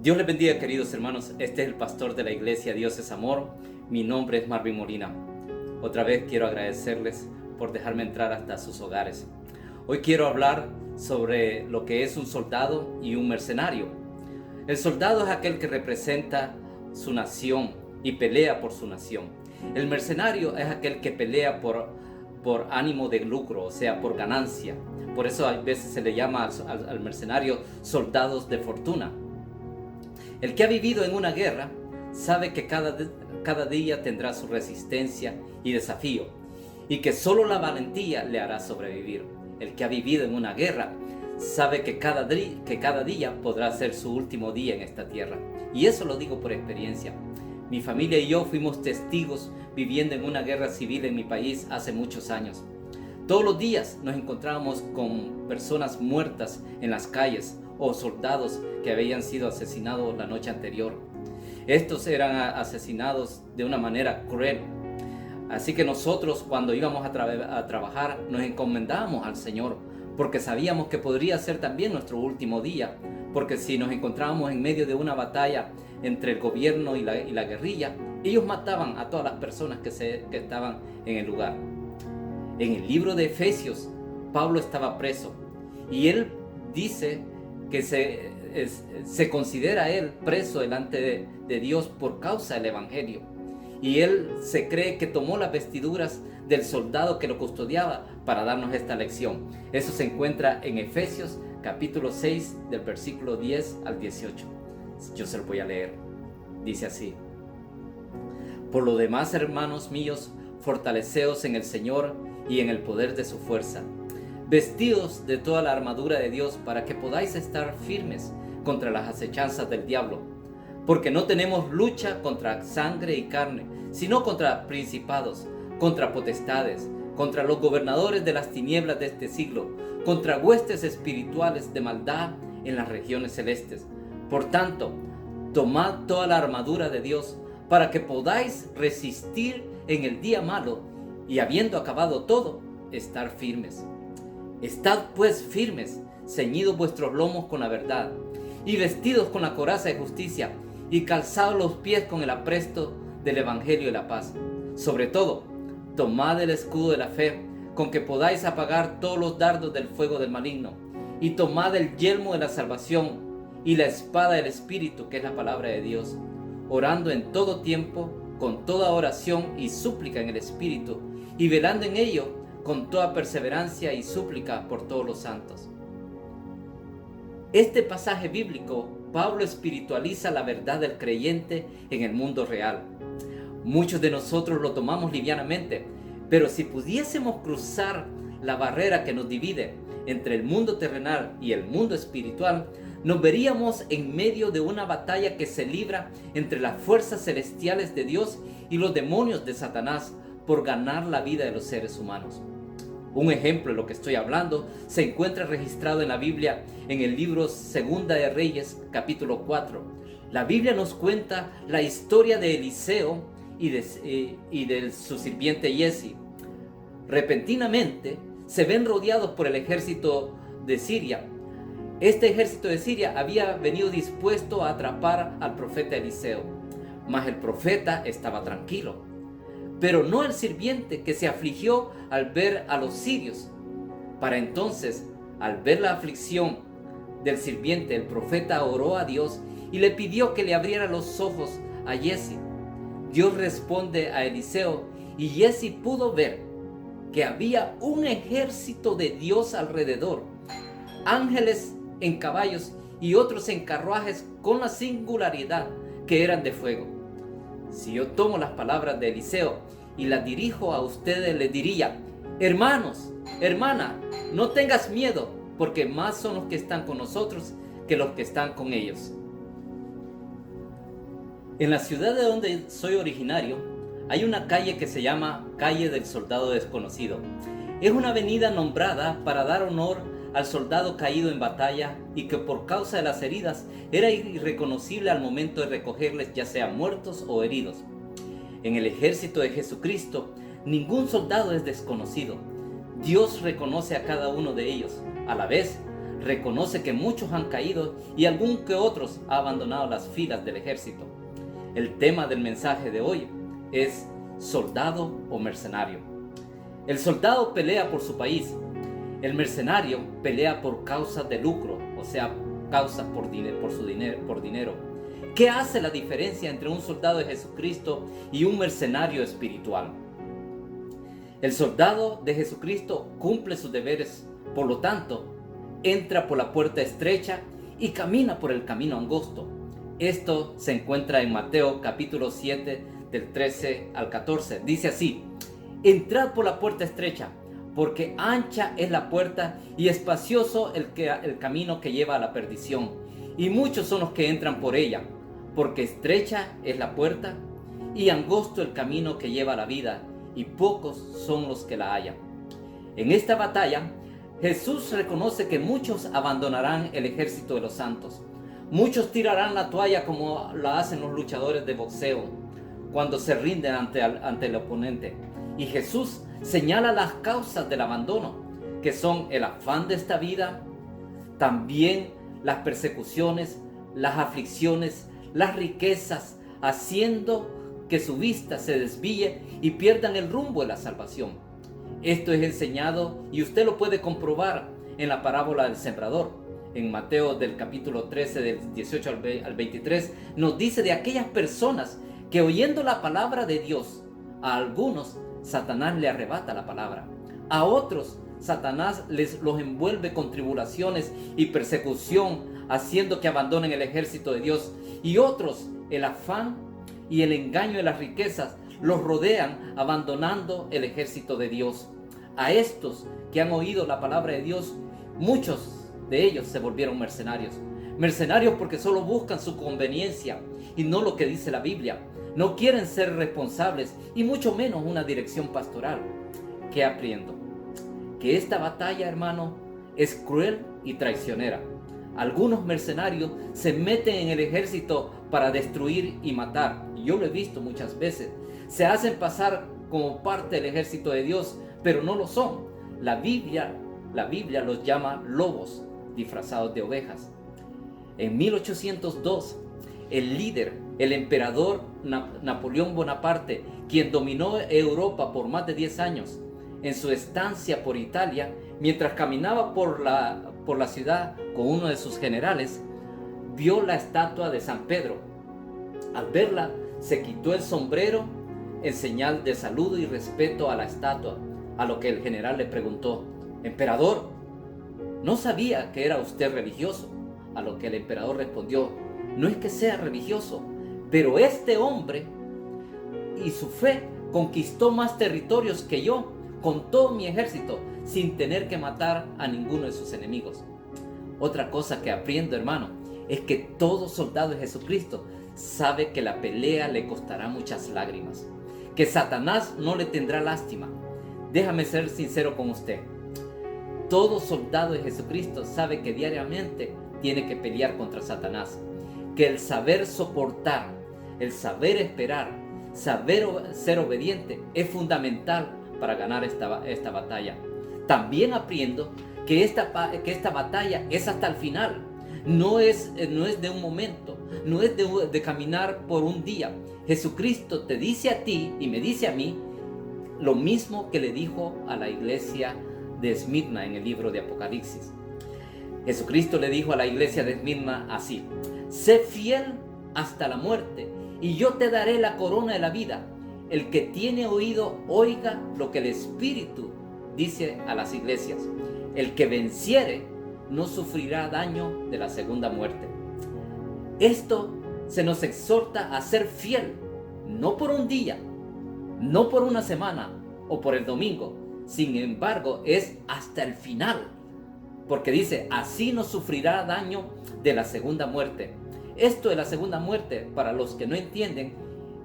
Dios les bendiga, queridos hermanos. Este es el pastor de la iglesia Dios es Amor. Mi nombre es Marvin Molina. Otra vez quiero agradecerles por dejarme entrar hasta sus hogares. Hoy quiero hablar sobre lo que es un soldado y un mercenario. El soldado es aquel que representa su nación y pelea por su nación. El mercenario es aquel que pelea por ánimo de lucro, o sea, por ganancia. Por eso a veces se le llama al mercenario soldados de fortuna. El que ha vivido en una guerra sabe que cada día tendrá su resistencia y desafío, y que solo la valentía le hará sobrevivir. El que ha vivido en una guerra sabe que cada día podrá ser su último día en esta tierra. Y eso lo digo por experiencia. Mi familia y yo fuimos testigos viviendo en una guerra civil en mi país hace muchos años. Todos los días nos encontrábamos con personas muertas en las calles o soldados que habían sido asesinados la noche anterior. Estos eran asesinados de una manera cruel. Así que nosotros, cuando íbamos a trabajar, nos encomendábamos al Señor, porque sabíamos que podría ser también nuestro último día, porque si nos encontrábamos en medio de una batalla entre el gobierno y la guerrilla, ellos mataban a todas las personas que estaban en el lugar. En el libro de Efesios, Pablo estaba preso y él dice que se considera él preso delante de Dios por causa del Evangelio. Y él se cree que tomó las vestiduras del soldado que lo custodiaba para darnos esta lección. Eso se encuentra en Efesios capítulo 6 del versículo 10 al 18. Yo se lo voy a leer. Dice así: Por lo demás, hermanos míos, fortaleceos en el Señor y en el poder de su fuerza. Vestidos de toda la armadura de Dios para que podáis estar firmes contra las acechanzas del diablo. Porque no tenemos lucha contra sangre y carne, sino contra principados, contra potestades, contra los gobernadores de las tinieblas de este siglo, contra huestes espirituales de maldad en las regiones celestes. Por tanto, tomad toda la armadura de Dios para que podáis resistir en el día malo y, habiendo acabado todo, estar firmes. Estad pues firmes, ceñidos vuestros lomos con la verdad, y vestidos con la coraza de justicia, y calzados los pies con el apresto del evangelio de la paz. Sobre todo, tomad el escudo de la fe, con que podáis apagar todos los dardos del fuego del maligno, y tomad el yelmo de la salvación, y la espada del Espíritu, que es la palabra de Dios, orando en todo tiempo, con toda oración y súplica en el Espíritu, y velando en ello con toda perseverancia y súplica por todos los santos. Este pasaje bíblico, Pablo espiritualiza la verdad del creyente en el mundo real. Muchos de nosotros lo tomamos livianamente, pero si pudiésemos cruzar la barrera que nos divide entre el mundo terrenal y el mundo espiritual, nos veríamos en medio de una batalla que se libra entre las fuerzas celestiales de Dios y los demonios de Satanás por ganar la vida de los seres humanos. Un ejemplo de lo que estoy hablando se encuentra registrado en la Biblia en el libro Segunda de Reyes, capítulo 4. La Biblia nos cuenta la historia de Eliseo y de su sirviente Giesi. Repentinamente se ven rodeados por el ejército de Siria. Este ejército de Siria había venido dispuesto a atrapar al profeta Eliseo, mas el profeta estaba tranquilo. Pero no el sirviente, que se afligió al ver a los sirios. Para entonces, al ver la aflicción del sirviente, el profeta oró a Dios y le pidió que le abriera los ojos a Giesi. Dios responde a Eliseo y Giesi pudo ver que había un ejército de Dios alrededor, ángeles en caballos y otros en carruajes, con la singularidad que eran de fuego. Si yo tomo las palabras de Eliseo y las dirijo a ustedes, les diría: hermanos, hermana, no tengas miedo, porque más son los que están con nosotros que los que están con ellos. En la ciudad de donde soy originario, hay una calle que se llama Calle del Soldado Desconocido. Es una avenida nombrada para dar honor al soldado caído en batalla y que por causa de las heridas era irreconocible al momento de recogerles, ya sean muertos o heridos. En el ejército de Jesucristo, ningún soldado es desconocido. Dios reconoce a cada uno de ellos. A la vez, reconoce que muchos han caído y algún que otros ha abandonado las filas del ejército. El tema del mensaje de hoy es soldado o mercenario. El soldado pelea por su país. El mercenario pelea por causas de lucro, o sea, causas por dinero. ¿Qué hace la diferencia entre un soldado de Jesucristo y un mercenario espiritual? El soldado de Jesucristo cumple sus deberes, por lo tanto, entra por la puerta estrecha y camina por el camino angosto. Esto se encuentra en Mateo capítulo 7 del 13 al 14. Dice así: entrad por la puerta estrecha, porque ancha es la puerta y espacioso el camino que lleva a la perdición, y muchos son los que entran por ella, porque estrecha es la puerta y angosto el camino que lleva a la vida, y pocos son los que la hallan. En esta batalla, Jesús reconoce que muchos abandonarán el ejército de los santos. Muchos tirarán la toalla como la hacen los luchadores de boxeo cuando se rinden ante el oponente. Y Jesús señala las causas del abandono, que son el afán de esta vida, también las persecuciones, las aflicciones, las riquezas, haciendo que su vista se desvíe y pierdan el rumbo de la salvación. Esto es enseñado y usted lo puede comprobar en la parábola del sembrador. En Mateo del capítulo 13, del 18 al 23, nos dice de aquellas personas que oyendo la palabra de Dios, a algunos Satanás le arrebata la palabra, a otros Satanás los envuelve con tribulaciones y persecución, haciendo que abandonen el ejército de Dios, y otros el afán y el engaño de las riquezas los rodean, abandonando el ejército de Dios. A estos que han oído la palabra de Dios, muchos de ellos se volvieron mercenarios. Mercenarios porque solo buscan su conveniencia y no lo que dice la Biblia. No quieren ser responsables y mucho menos una dirección pastoral. ¿Qué aprendo? Que esta batalla, hermano, es cruel y traicionera. Algunos mercenarios se meten en el ejército para destruir y matar. Yo lo he visto muchas veces. Se hacen pasar como parte del ejército de Dios, pero no lo son. La Biblia los llama lobos disfrazados de ovejas. En 1802, el líder, el emperador Napoleón Bonaparte, quien dominó Europa por más de 10 años, en su estancia por Italia, mientras caminaba por la ciudad con uno de sus generales, vio la estatua de San Pedro. Al verla, se quitó el sombrero en señal de saludo y respeto a la estatua, a lo que el general le preguntó: emperador, ¿no sabía que era usted religioso? A lo que el emperador respondió: no es que sea religioso, pero este hombre y su fe conquistó más territorios que yo con todo mi ejército, sin tener que matar a ninguno de sus enemigos. Otra cosa que aprendo, hermano, es que todo soldado de Jesucristo sabe que la pelea le costará muchas lágrimas, que Satanás no le tendrá lástima. Déjame ser sincero con usted. Todo soldado de Jesucristo sabe que diariamente tiene que pelear contra Satanás, que el saber soportar, el saber esperar, saber ser obediente es fundamental para ganar esta batalla. También aprendo que esta batalla es hasta el final. No es de un momento, no es de caminar por un día. Jesucristo te dice a ti y me dice a mí lo mismo que le dijo a la iglesia de Esmirna en el libro de Apocalipsis. Jesucristo le dijo a la iglesia de Esmirna así: sé fiel hasta la muerte y yo te daré la corona de la vida. El que tiene oído, oiga lo que el Espíritu dice a las iglesias. El que venciere no sufrirá daño de la segunda muerte. Esto se nos exhorta a ser fiel, no por un día, no por una semana o por el domingo. Sin embargo, es hasta el final, porque dice: así no sufrirá daño de la segunda muerte. Esto de la segunda muerte, para los que no entienden,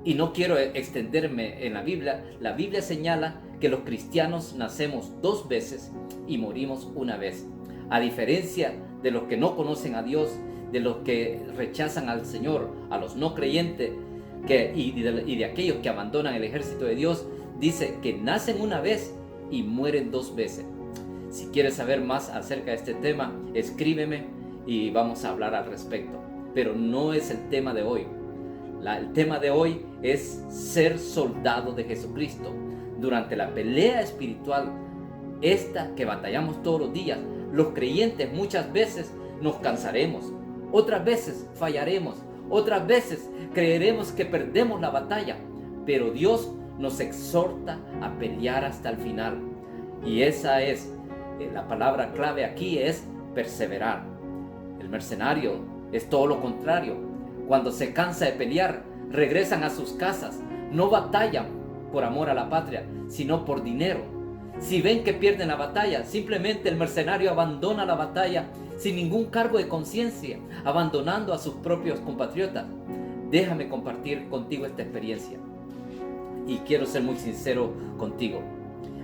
y no quiero extenderme en la Biblia señala que los cristianos nacemos 2 veces y morimos una vez. A diferencia de los que no conocen a Dios, de los que rechazan al Señor, a los no creyentes y de aquellos que abandonan el ejército de Dios, dice que nacen una vez y mueren 2 veces. Si quieres saber más acerca de este tema, escríbeme y vamos a hablar al respecto. Pero no es el tema de hoy. El tema de hoy es ser soldado de Jesucristo. Durante la pelea espiritual, esta que batallamos todos los días, los creyentes muchas veces nos cansaremos, otras veces fallaremos, otras veces creeremos que perdemos la batalla, pero Dios nos exhorta a pelear hasta el final. Y esa es la palabra clave aquí, es perseverar. El mercenario es todo lo contrario. Cuando se cansa de pelear, regresan a sus casas. No batallan por amor a la patria, sino por dinero. Si ven que pierden la batalla, simplemente el mercenario abandona la batalla sin ningún cargo de conciencia, abandonando a sus propios compatriotas. Déjame compartir contigo esta experiencia. Y quiero ser muy sincero contigo.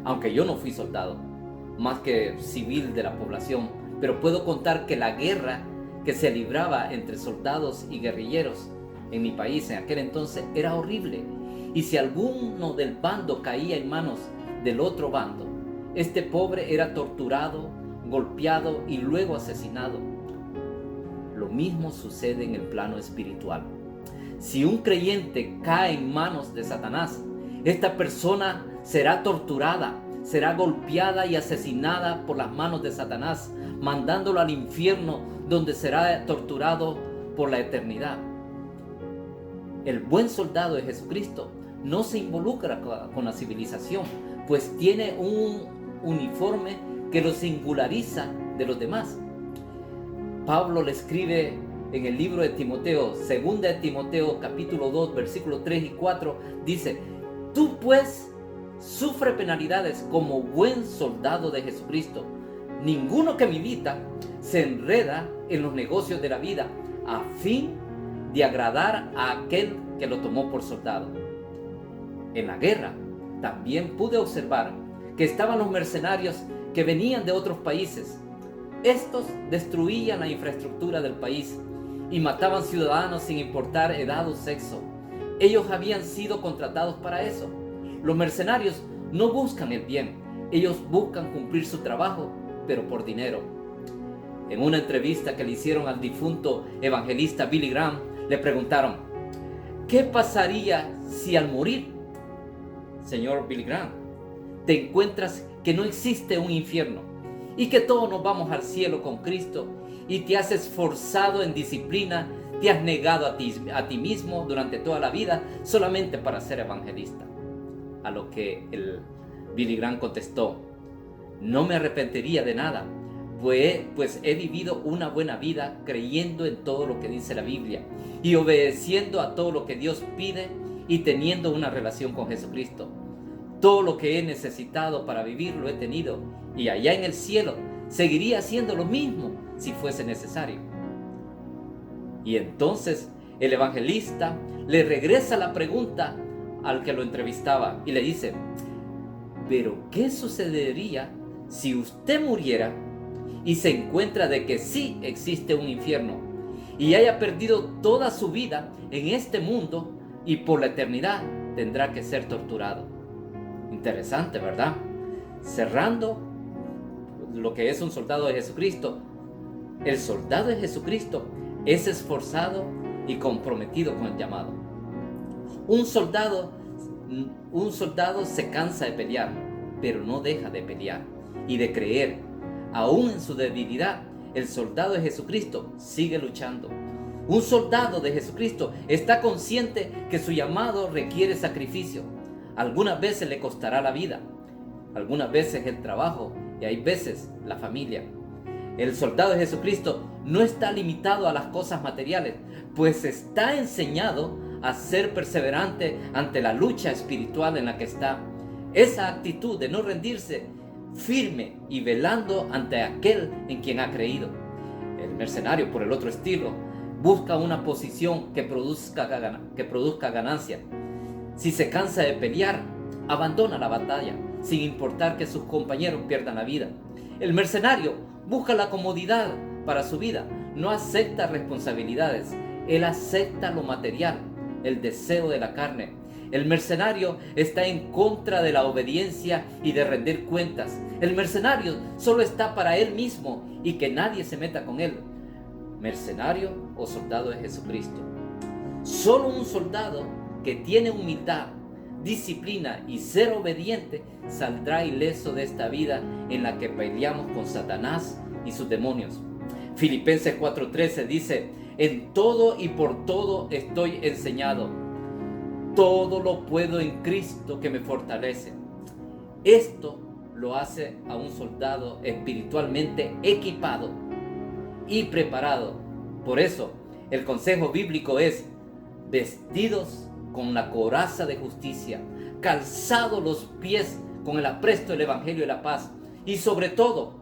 Aunque yo no fui soldado, más que civil de la población, pero puedo contar que la guerra que se libraba entre soldados y guerrilleros en mi país en aquel entonces era horrible. Y si alguno del bando caía en manos del otro bando, este pobre era torturado, golpeado y luego asesinado. Lo mismo sucede en el plano espiritual. Si un creyente cae en manos de Satanás, esta persona será torturada, será golpeada y asesinada por las manos de Satanás, mandándolo al infierno, donde será torturado por la eternidad. El buen soldado de Jesucristo no se involucra con la civilización, pues tiene un uniforme que lo singulariza de los demás. Pablo le escribe en el libro de Timoteo, 2 de Timoteo capítulo 2, versículos 3 y 4, dice: tú pues sufre penalidades como buen soldado de Jesucristo. Ninguno que milita se enreda en los negocios de la vida a fin de agradar a aquel que lo tomó por soldado. En la guerra también pude observar que estaban los mercenarios que venían de otros países. Estos destruían la infraestructura del país y mataban ciudadanos sin importar edad o sexo. Ellos habían sido contratados para eso. Los mercenarios no buscan el bien, ellos buscan cumplir su trabajo, pero por dinero. En una entrevista que le hicieron al difunto evangelista Billy Graham, le preguntaron: ¿qué pasaría si al morir, señor Billy Graham, te encuentras que no existe un infierno y que todos nos vamos al cielo con Cristo y te has esforzado en disciplina, te has negado a ti mismo durante toda la vida solamente para ser evangelista? A lo que el Billy Graham contestó: no me arrepentiría de nada, pues he vivido una buena vida creyendo en todo lo que dice la Biblia y obedeciendo a todo lo que Dios pide y teniendo una relación con Jesucristo. Todo lo que he necesitado para vivir lo he tenido, y allá en el cielo seguiría haciendo lo mismo si fuese necesario. Y entonces el evangelista le regresa la pregunta al que lo entrevistaba y le dice: ¿pero qué sucedería si usted muriera y se encuentra de que sí existe un infierno y haya perdido toda su vida en este mundo y por la eternidad tendrá que ser torturado? Interesante, ¿verdad? Cerrando lo que es un soldado de Jesucristo. El soldado de Jesucristo es esforzado y comprometido con el llamado. Un soldado se cansa de pelear, pero no deja de pelear y de creer. Aún en su debilidad, el soldado de Jesucristo sigue luchando. Un soldado de Jesucristo está consciente que su llamado requiere sacrificio. Algunas veces le costará la vida, algunas veces el trabajo y hay veces la familia. El soldado de Jesucristo no está limitado a las cosas materiales, pues está enseñado a ser perseverante ante la lucha espiritual en la que está. Esa actitud de no rendirse, firme y velando ante aquel en quien ha creído. El mercenario, por el otro estilo, busca una posición que produzca ganancia. Si se cansa de pelear, abandona la batalla, sin importar que sus compañeros pierdan la vida. El mercenario busca la comodidad para su vida, no acepta responsabilidades, él acepta lo material, el deseo de la carne. El mercenario está en contra de la obediencia y de rendir cuentas. El mercenario solo está para él mismo y que nadie se meta con él. Mercenario o soldado de Jesucristo. Solo un soldado que tiene humildad, disciplina y ser obediente saldrá ileso de esta vida en la que peleamos con Satanás y sus demonios. Filipenses 4:13 dice: en todo y por todo estoy enseñado. Todo lo puedo en Cristo que me fortalece. Esto lo hace a un soldado espiritualmente equipado y preparado. Por eso, el consejo bíblico es: vestidos con la coraza de justicia, calzados los pies con el apresto del evangelio de la paz, y sobre todo,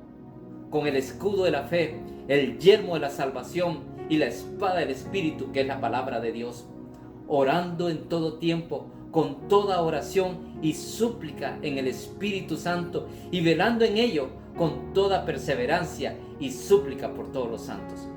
con el escudo de la fe, el yelmo de la salvación y la espada del Espíritu, que es la palabra de Dios. Orando en todo tiempo, con toda oración y súplica en el Espíritu Santo, y velando en ello con toda perseverancia y súplica por todos los santos.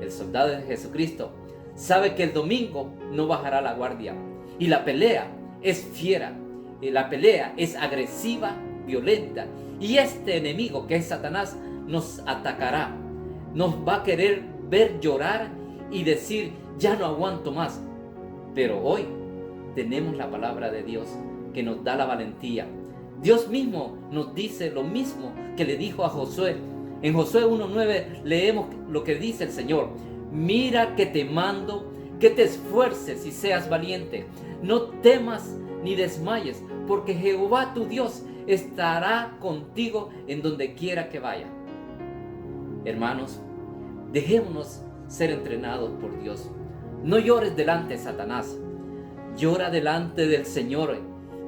El soldado de Jesucristo sabe que el domingo no bajará la guardia, y la pelea es fiera, y la pelea es agresiva, violenta, y este enemigo que es Satanás nos atacará, nos va a querer ver llorar y decir: ya no aguanto más. Pero hoy tenemos la palabra de Dios que nos da la valentía. Dios mismo nos dice lo mismo que le dijo a Josué. En Josué 1:9 leemos lo que dice el Señor: mira que te mando que te esfuerces y seas valiente. No temas ni desmayes, porque Jehová tu Dios estará contigo en donde quiera que vaya. Hermanos, dejémonos ser entrenados por Dios. No llores delante de Satanás, llora delante del Señor.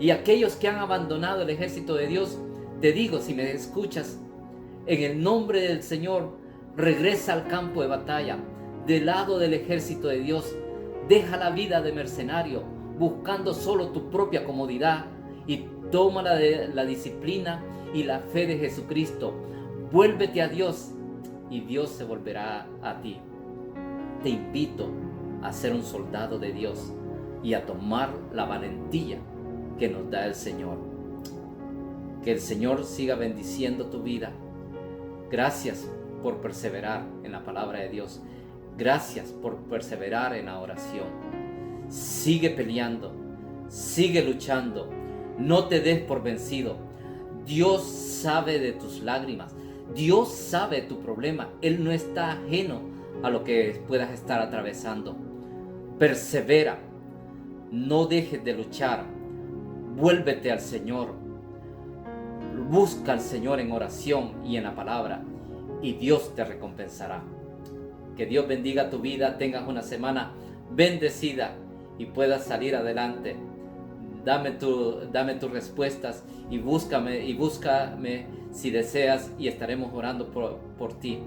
Y aquellos que han abandonado el ejército de Dios, te digo, si me escuchas, en el nombre del Señor, regresa al campo de batalla, del lado del ejército de Dios. Deja la vida de mercenario, buscando solo tu propia comodidad, y toma la disciplina y la fe de Jesucristo. Vuélvete a Dios y Dios se volverá a ti. Te invito a ser un soldado de Dios y a tomar la valentía que nos da el Señor. Que el Señor siga bendiciendo tu vida. Gracias por perseverar en la palabra de Dios. Gracias por perseverar en la oración. Sigue peleando, sigue luchando. No te des por vencido. Dios sabe de tus lágrimas. Dios sabe de tu problema. Él no está ajeno a lo que puedas estar atravesando. Persevera. No dejes de luchar. Vuélvete al Señor. Busca al Señor en oración y en la palabra, y Dios te recompensará. Que Dios bendiga tu vida, tengas una semana bendecida y puedas salir adelante. Dame tus respuestas y búscame si deseas, y estaremos orando por ti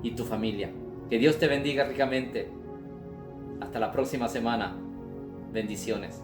y tu familia. Que Dios te bendiga ricamente. Hasta la próxima semana. Bendiciones.